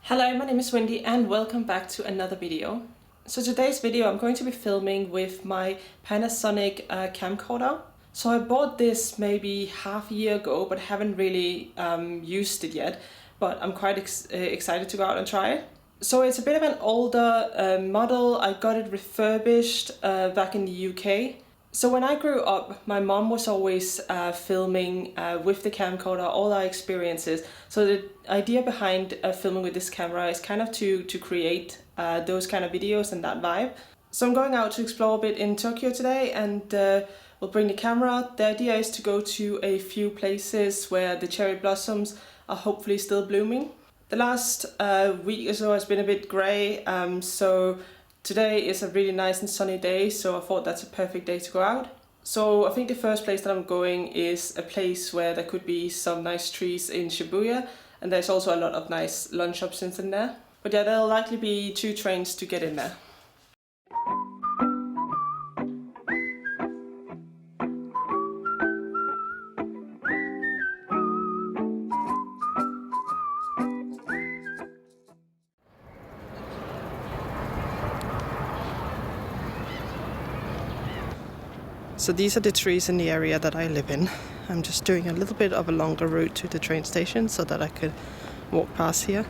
Hello, my name is Wendy and welcome back to another video. So today's video I'm going to be filming with my Panasonic camcorder. So I bought this maybe half a year ago but haven't really used it yet, but I'm quite excited to go out and try it. So it's a bit of an older model. I got it refurbished back in the UK. So when I grew up, my mom was always filming with the camcorder, all our experiences. So the idea behind filming with this camera is kind of to create those kind of videos and that vibe. So I'm going out to explore a bit in Tokyo today, and we'll bring the camera. The idea is to go to a few places where the cherry blossoms are hopefully still blooming. The last week or so has been a bit grey, so today is a really nice and sunny day, so I thought that's a perfect day to go out. So I think the first place that I'm going is a place where there could be some nice trees in Shibuya, and there's also a lot of nice lunch options in there. But yeah, there'll likely be 2 trains to get in there. So these are the trees in the area that I live in. I'm just doing a little bit of a longer route to the train station so that I could walk past here.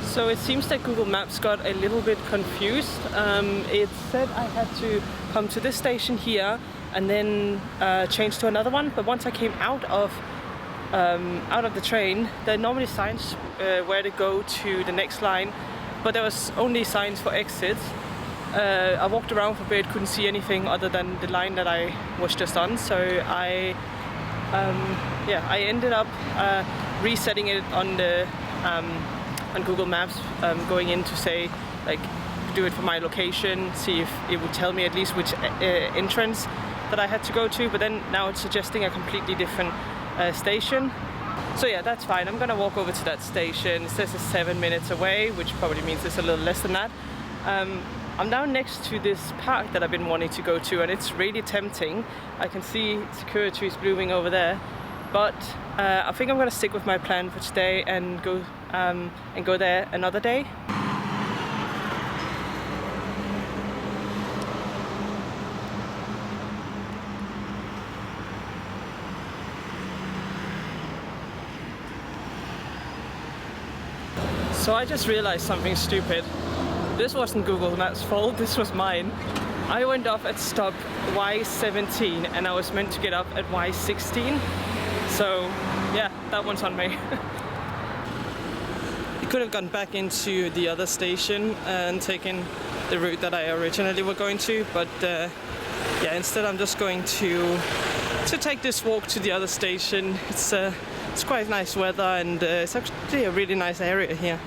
So it seems that Google Maps got a little bit confused. It said I had to come to this station here and then change to another one. But once I came out of the train, there are normally signs where to go to the next line, but there was only signs for exits. I walked around for a bit, couldn't see anything other than the line that I was just on. So I ended up resetting it on the on Google Maps, going in to say, like, do it for my location, see if it would tell me at least which entrance that I had to go to, but then now it's suggesting a completely different station. So yeah, that's fine. I'm gonna walk over to that station. It says it's 7 minutes away, which probably means it's a little less than that. I'm now next to this park that I've been wanting to go to, and it's really tempting. I can see Sakura trees blooming over there, but I think I'm gonna stick with my plan for today and go there another day. So I just realized something stupid. This wasn't Google Maps' fault, this was mine. I went off at stop Y17 and I was meant to get up at Y16. So yeah, that one's on me. I could have gone back into the other station and taken the route that I originally were going to, but yeah, instead I'm just going to take this walk to the other station. It's quite nice weather, and it's actually a really nice area here.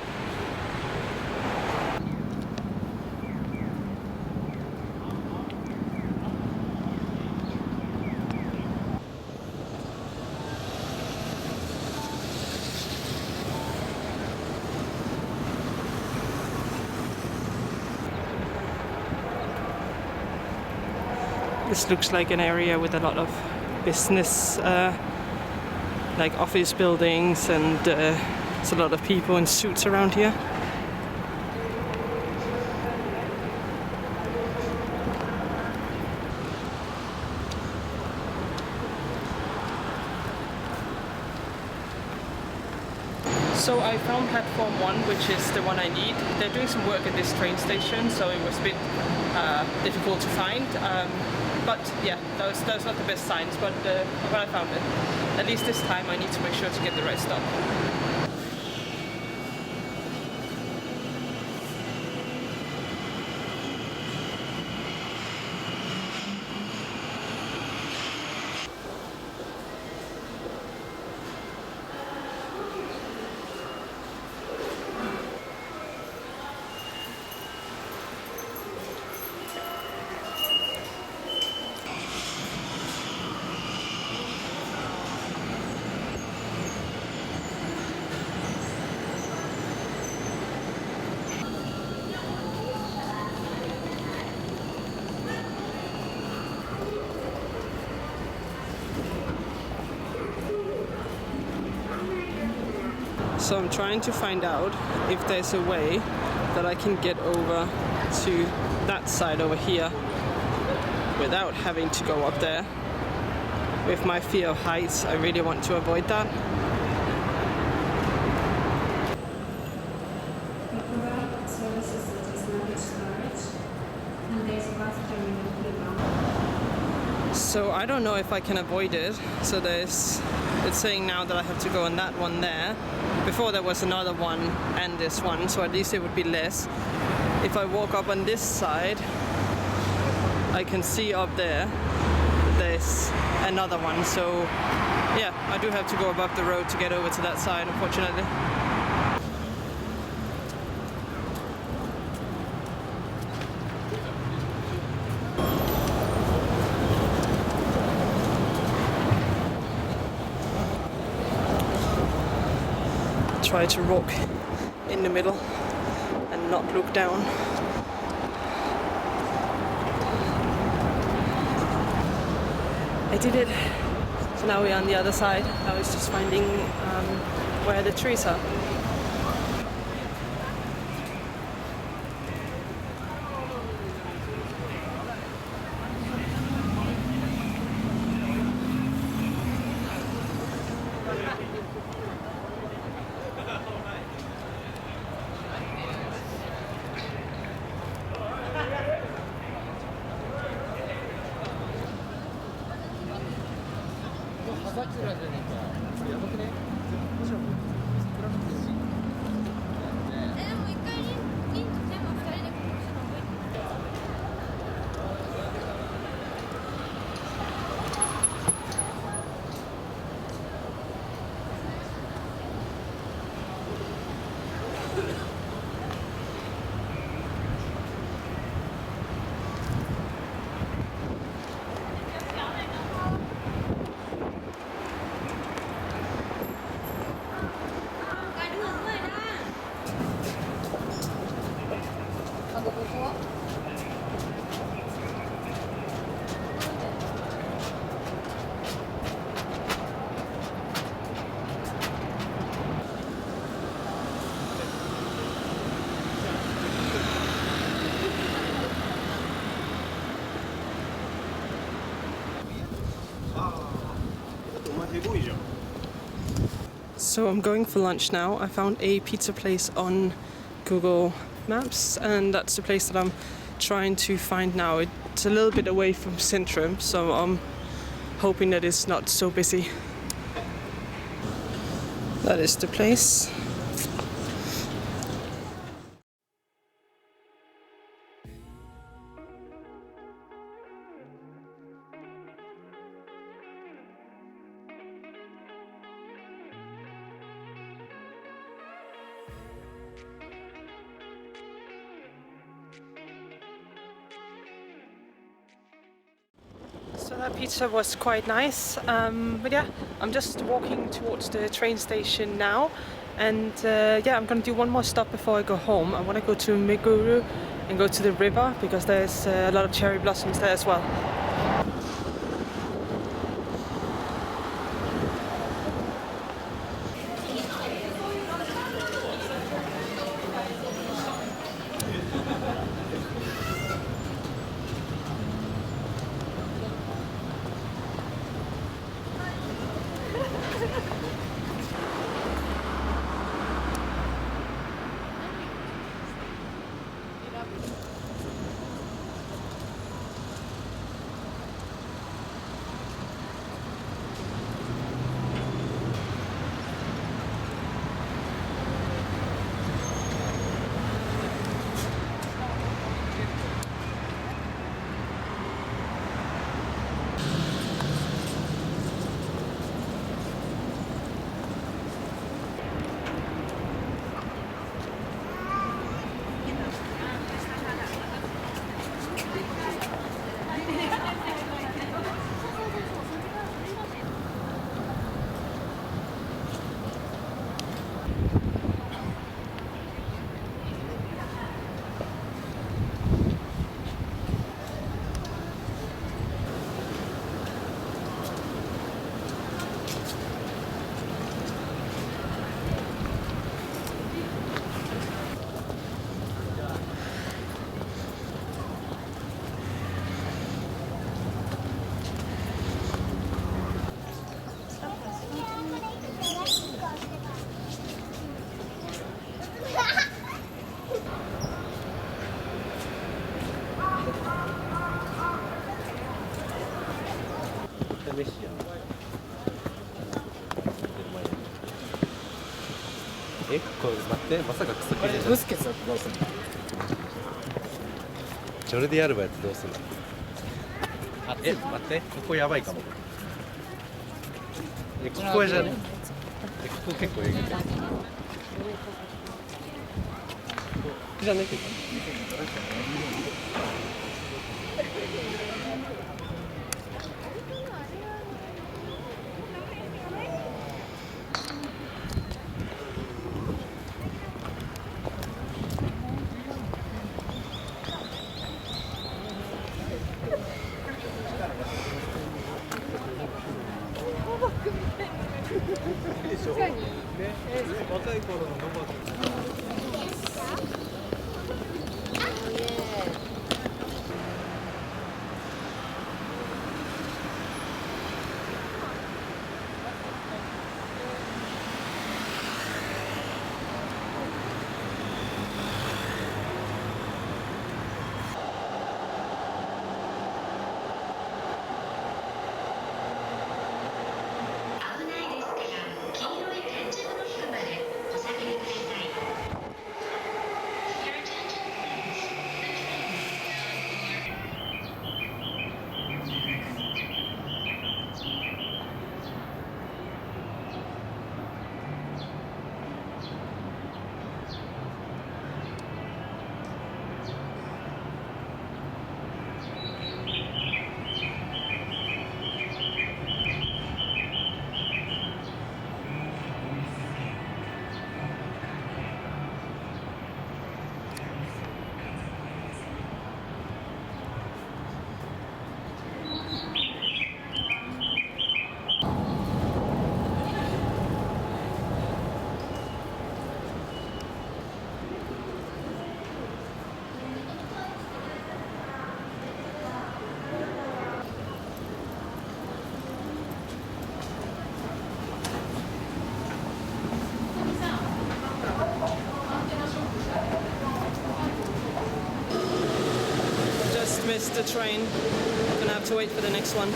This looks like an area with a lot of business, like office buildings, and there's a lot of people in suits around here. So I found platform 1, which is the one I need. They're doing some work at this train station, so it was a bit difficult to find. But yeah, those not the best signs, but I found it. At least this time I need to make sure to get the right stop. So I'm trying to find out if there's a way that I can get over to that side over here without having to go up there. With my fear of heights, I really want to avoid that. So I don't know if I can avoid it. So it's saying now that I have to go on that one there. Before there was another one and this one, so at least it would be less. If I walk up on this side, I can see up there there's another one. So yeah, I do have to go above the road to get over to that side, unfortunately. Try to walk in the middle and not look down. I did it. So now we're on the other side. I was just finding where the trees are. So I'm going for lunch now. I found a pizza place on Google Maps, and that's the place that I'm trying to find now. It's a little bit away from Centrum, so I'm hoping that it's not so busy. That is the place. So that pizza was quite nice, but yeah, I'm just walking towards the train station now, and yeah, I'm gonna do one more stop before I go home. I want to go to Meguro and go to the river because there's a lot of cherry blossoms there as well. え、これ待って、まさかクソ切れじゃん。ブスケツだってどうすんの？ジョルディアルバやってどうすんの？え、待って、ここやばいかも。え、ここじゃね？え、ここ結構えぐい。じゃねって言った。若い頃のロバート。Missed the train. Gonna have to wait for the next one.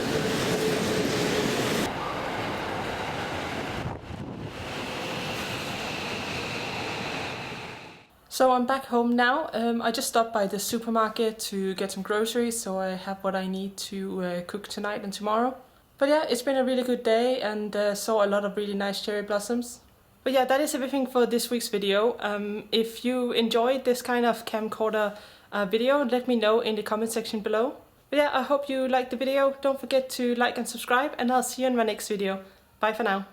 So I'm back home now. I just stopped by the supermarket to get some groceries, so I have what I need to cook tonight and tomorrow. But yeah, it's been a really good day and saw a lot of really nice cherry blossoms. But yeah, that is everything for this week's video. If you enjoyed this kind of camcorder video, let me know in the comment section below. But yeah, I hope you liked the video. Don't forget to like and subscribe, and I'll see you in my next video. Bye for now.